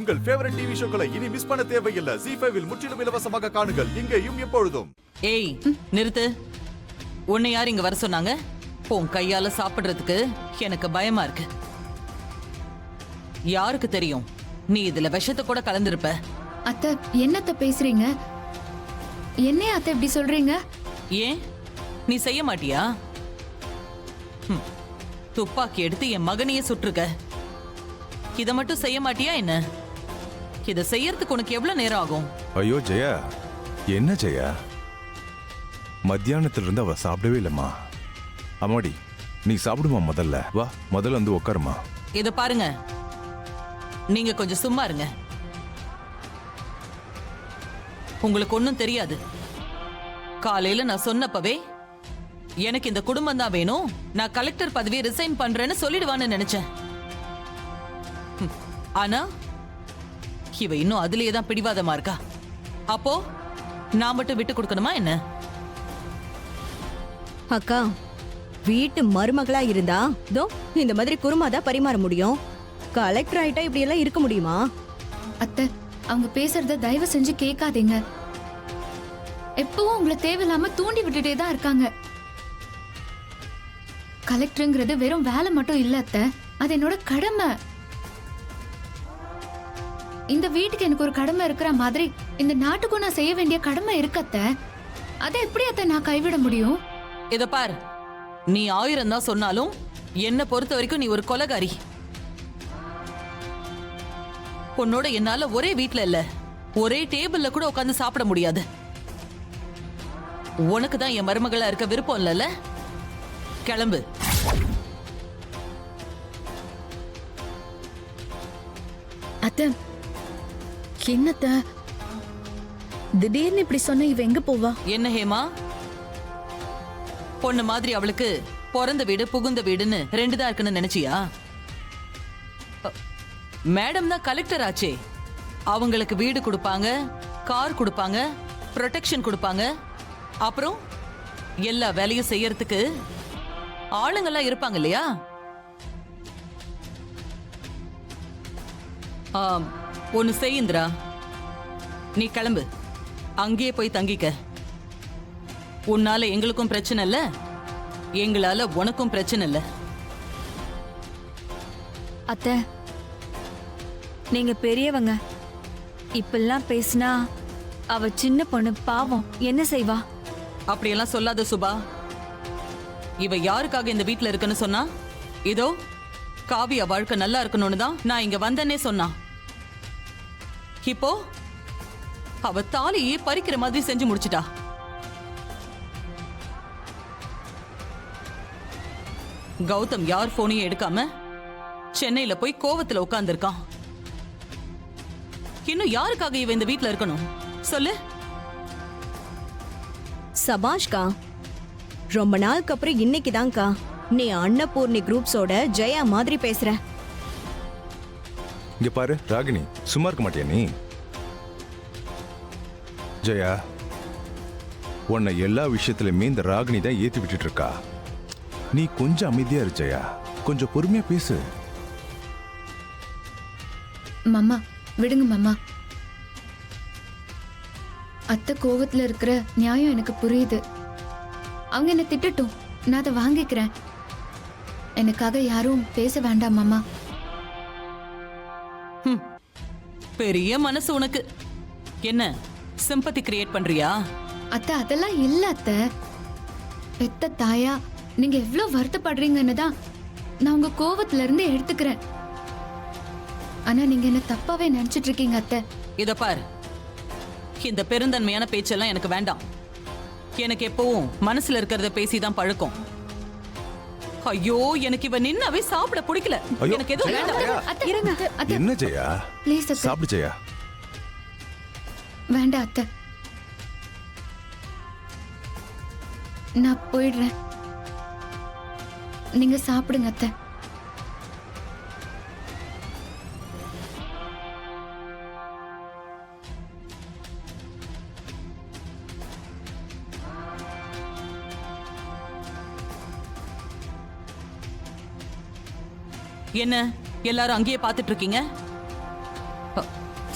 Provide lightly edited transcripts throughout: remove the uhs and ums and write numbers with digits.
உங்கள் favourite TV ஷோக்களை இனி miss பண்ண தேவையில்லை. ZEE5 இல் முற்றிலும் இலவசமாக காணுங்கள். இங்கேயும் எப்பொழுதும். ஏய் நிறுத்து. உன்னை யார் இங்க வர சொன்னாங்க? உன் கையால சாப்பிடுறதுக்கு எனக்கு பயமா இருக்கு. யாருக்கு தெரியும் நீ இதுல விஷத்தை கூட கலந்திருப்ப. அத்தை என்னத்த பேசுறீங்க? என்ன அத்தை இப்படி சொல்றீங்க? ஏன் நீ செய்ய மாட்டியா? துப்பாக்கி எடுத்து என் மகனையே சுற்றுக்க. இத மட்டும் செய்ய மாட்டியா என்ன? இத செய்யறதுக்கு உனக்கு எவ்வளவு நேரம் ஆகும்? ஐயோ ஜெயா, என்ன ஜெயா, மத்தியானத்துல இருந்து அவ சாப்பிடவே இல்லம்மா. அம்மாடி நீ சாப்பிடுமா, முதல்ல வா, முதல்ல வந்து உட்காருமா. இத பாருங்க, நீங்க கொஞ்சம் சும்மா இருங்க. உங்களுக்கு ஒண்ணும் தெரியாது. காலையில நான் சொன்னப்பவே எனக்கு இந்த குடும்பம் தான் வேணும், நான் கலெக்டர் பதவியை ரிசைன் பண்றேன்னு சொல்லிடுவான்னு நினைச்சேன். ஆனா இவ இன்னும் அதுலயே தான் பிடிவாதமா இருக்கா. அப்போ நான் மட்டும் விட்டு கொடுக்கணுமா என்ன? அக்கா, வீட்டு மருமகளா இருந்தா தோ இந்த மாதிரி குருமாதான் பரிமாற முடியும். கலெக்டர் ஆயிட்டா இப்படி எல்லாம் இருக்க முடியுமா? அத்தை அவங்க பேசுறத தயவு செஞ்சு கேட்காதீங்க. எப்பவும் உங்களை தேவையில்லாம தூண்டி விட்டுட்டே தான் இருக்காங்க. கலெக்டருங்கிறது வெறும் வேலை மட்டும் இல்ல அத்தை, அது என்னோட கடமை. இந்த வீட்டுக்கு எனக்கு ஒரு கடமை இருக்கிற மாதிரி இந்த நாட்டுக்கும் நான் செய்ய வேண்டிய கடமை இருக்கு அத்தை. அதை எப்படி அத்தை நான் கைவிட முடியும்? இத பார், நீ 1000 தான் சொன்னாலும் என்ன பொறுத்த வரைக்கும் நீ ஒரு கொலைகாரி. உன்னோட என்னால ஒரே வீட்ல இல்ல, ஒரே டேபிள்ல கூட உட்கார்ந்து சாப்பிட முடியாது. உனக்கு தான் என் மருமகளா இருக்க விருப்பம் இல்லைல்ல? கிளம்பு. அத்தை என்னத்த திடீர்னு இப்படி சொன்ன, இவ எங்க போவா? என்ன ஹேமா, பொண்ணு மாதிரி அவளுக்கு பிறந்த வீடு புகுந்த வீடுன்னு 2 தான் இருக்குன்னு நினைச்சியா? மேடம் தான் கலெக்டர் ஆச்சே, அவங்களுக்கு வீடு கொடுப்பாங்க, கார் கொடுப்பாங்க, ப்ரொடெக்ஷன் கொடுப்பாங்க, அப்புறம் எல்லா வேலையும் செய்யறதுக்கு ஆளுங்கெல்லாம் இருப்பாங்க இல்லையா? ஒன்னு செய்யுந்திரா, நீ கிளம்பு, அங்கேயே போய் தங்கிக்க. உன்னால எங்களுக்கும் பிரச்சனை இல்ல, எங்களால உனக்கும் பிரச்சனை இல்ல. அத்தை நீங்க பெரியவங்க, இப்பெல்லாம் பேசினா அவ சின்ன பொண்ணு, பாவம், என்ன செய்வா? அப்படியெல்லாம் சொல்லாத சுபா. இவ யாருக்காக இந்த வீட்ல இருக்குன்னு சொன்னா? இதோ காவியா வாழ்க்கை நல்லா இருக்கணும்னு தான் நான் இங்க வந்தேனே சொன்னா. இப்போ அவ தாலியே பறிக்கிற மாதிரி செஞ்சு முடிச்சிட்டா. கௌதம் யார் போனையும் எடுக்காம சென்னையில போய் கோவத்துல உட்கார்ந்திருக்கான். இன்னும் யாருக்காக இவ இந்த வீட்ல இருக்கணும் சொல்லு? சபாஷ்கா, ரொம்ப நாளுக்கு அப்புறம் இன்னைக்குதான்க்கா நீ அன்னபூர்ணி குரூப்ஸோட ஜெயா மாதிரி பேசுற. இங்க பாரு ராகினி, சும்மா இருக்க மாட்டியா நீ? ஜெயா, உன்னை எல்லா விஷயத்திலுமே இந்த ராகினி தான் ஏத்தி விட்டுட்டு இருக்கா. நீ கொஞ்சம் அமைதியா இரு ஜெயா, கொஞ்சம் பொறுமையா பேசு. மாமா விடுங்க மாமா. அத்தை கோவத்துல இருக்கிற நியாயம் எனக்கு புரியுது. அவங்க என்ன திட்டட்டும், நான் அதை வாங்கிக்கிறேன். எனக்காக யாரும் பேச வேண்டாம் மாமா. பெரிய மனசு உனக்கு. என்ன சிம்பத்தி கிரியேட் பண்றியா? அத்தை அதெல்லாம் இல்ல அத்தை. பெத்த தாயா நீங்க எவ்வளவு வருத்தப்படுறீங்கன்னு தான் நான் உங்க கோவத்துல இருந்து எடுத்துக்கிறேன். ஆனா நீங்க என்ன தப்பாவே நினைச்சிட்டு இருக்கீங்க அத்தை. இத பார், இந்த பெருந்தன்மையான பேச்செல்லாம் எனக்கு வேண்டாம். எனக்கு எப்பவும் மனசுல இருக்கிறத பேசிதான் பழக்கம். ஐயோ, எனக்கு இவ நின்னாவே சாப்பிட பிடிக்கல. எனக்கு எதுவும் வேண்டாம். அத்தை, இருங்க அத்தை. என்ன ஜெயா, ப்ளீஸ் அத்தை. சாப்பிடு ஜெயா. வேண்டாம் அத்தை, நான் போயிடுறேன். நீங்க சாப்பிடுங்க அத்தை. என்ன எல்லாரும் அங்கேயே பாத்துட்டு இருக்கீங்க?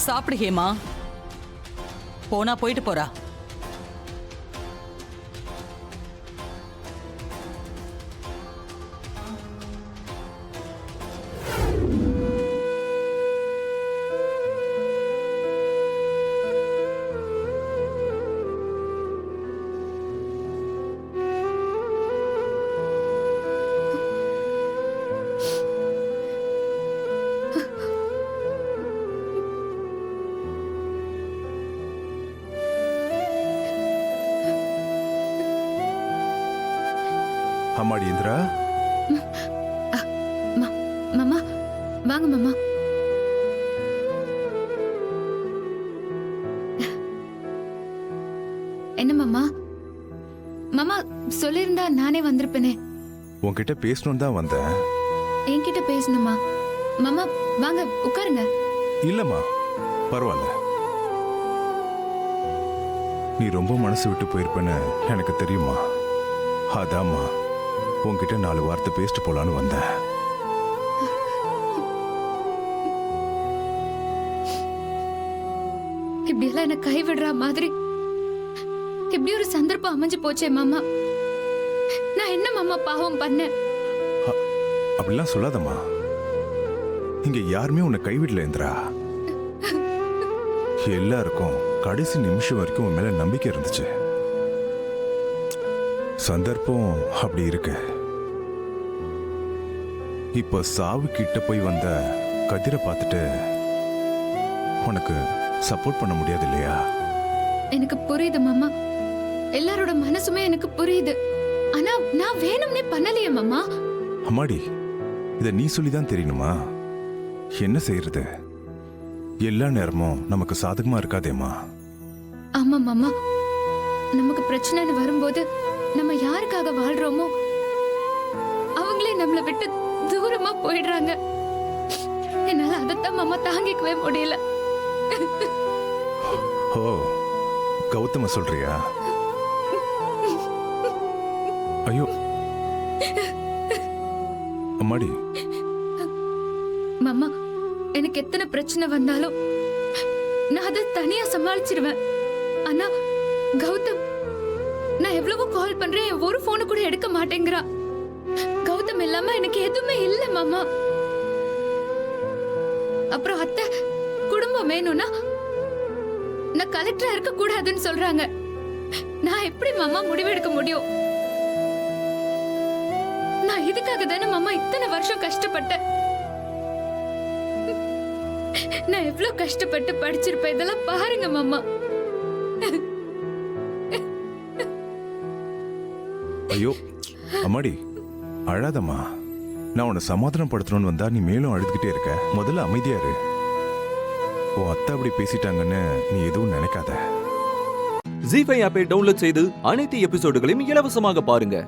சாப்பிடு ஹேமா. போனா போயிட்டு போறா. அம்மாடி இந்திரா, மாமா வாங்க மாமா. என்ன மாமா? மாமா சொல்லியிருந்தா நானே வந்திருப்பேனே. உன்கிட்ட பேசணும்னு தான் வந்தேன். என்கிட்ட பேசணுமா? மாமா வாங்க உட்காருங்க. இல்லம்மா, பரவாயில்ல. நீ ரொம்ப மனசு விட்டு போயிருப்பேன்னு எனக்கு தெரியுமா. அதாம்மா உன்கிட்ட 4 வார்த்தை பேசிட்டு போலான்னு வந்தேன். இப்படியெல்லாம் என்ன கைவிடுற மாதிரி இப்படி ஒரு சந்தர்ப்பம் அமைஞ்சு போச்சே மாமா. நான் என்ன மாமா பாவம் பண்ணேன்? அப்படிலாம் சொல்லாதம்மா. இங்க யாருமே உன்னை கைவிடல இந்திரா. எல்லாருக்கும் கடைசி நிமிஷம் வரைக்கும் உன் மேல நம்பிக்கை இருந்துச்சு. சந்தர்ப்பம் அப்படி இருக்கு. இப்ப சாவு கிட்ட போய் வந்த கதிரை பார்த்துட்டு உனக்கு சப்போர்ட் பண்ண முடியாது இல்லையா? எனக்கு புரியுது மாமா. எல்லாரோட மனசுமே எனக்கு புரியுது. ஆனா நான் வேணும்னே பண்ணலையே மாமா. அம்மாடி, இத நீ சொல்லிதான் தெரியணுமா? என்ன செய்யறது? எல்லா நேரமும் நமக்கு சாதகமா இருக்காதேம்மா. ஆமா மாமா, நமக்கு பிரச்சனைன்னு வரும்போது நம்ம யாருக்காக வாழ்றோமோ அவங்களே நம்மளை விட்டு தூரமா போயிடுறாங்க. என்னால அதைத்தான் மாமா தாங்கிக்கவே முடியல. ஓ, கௌதம சொல்றியா? ஐயோ அம்மாடி. மாமா, எனக்கு எத்தனை பிரச்சனை வந்தாலும் நான் அதை தனியா சமாளிச்சிருவேன். ஆனா கௌதம், நான் எவ்வளவோ கால் பண்றேன், ஒரு போனு கூட எடுக்க மாட்டேங்கிறா. கௌதம் இல்லாம எனக்கு எதுவுமே இல்ல மாமா. அப்புறம் அத்தை குடும்பம் வேணும்னா நான் கலெக்டரா இருக்க கூடாதுன்னு சொல்றாங்க. நான் எப்படி மாமா முடிவெடுக்க முடியும்? நான் இதுக்காக தானே மாமா இத்தனை வருஷம் கஷ்டப்பட்டேன். நான் எவ்வளவு கஷ்டப்பட்டு படிச்சிருப்பேன். இதெல்லாம் பாருங்க மாமா. ஐயோ அம்மாடி, அழாதம்மா. நான் உன்னை சமாதானப்படுத்தணும்னு வந்தா நீ மேலும் அழுதுகிட்டே இருக்க. முதல்ல அமைதியா இரு. உன் அத்தை அப்படி பேசிட்டாங்கன்னு நீ எதுவும் நினைக்காத. ஜீ5 ஆப்பை டவுன்லோட் செய்து அனைத்து எபிசோடுகளையும் இலவசமாக பாருங்க.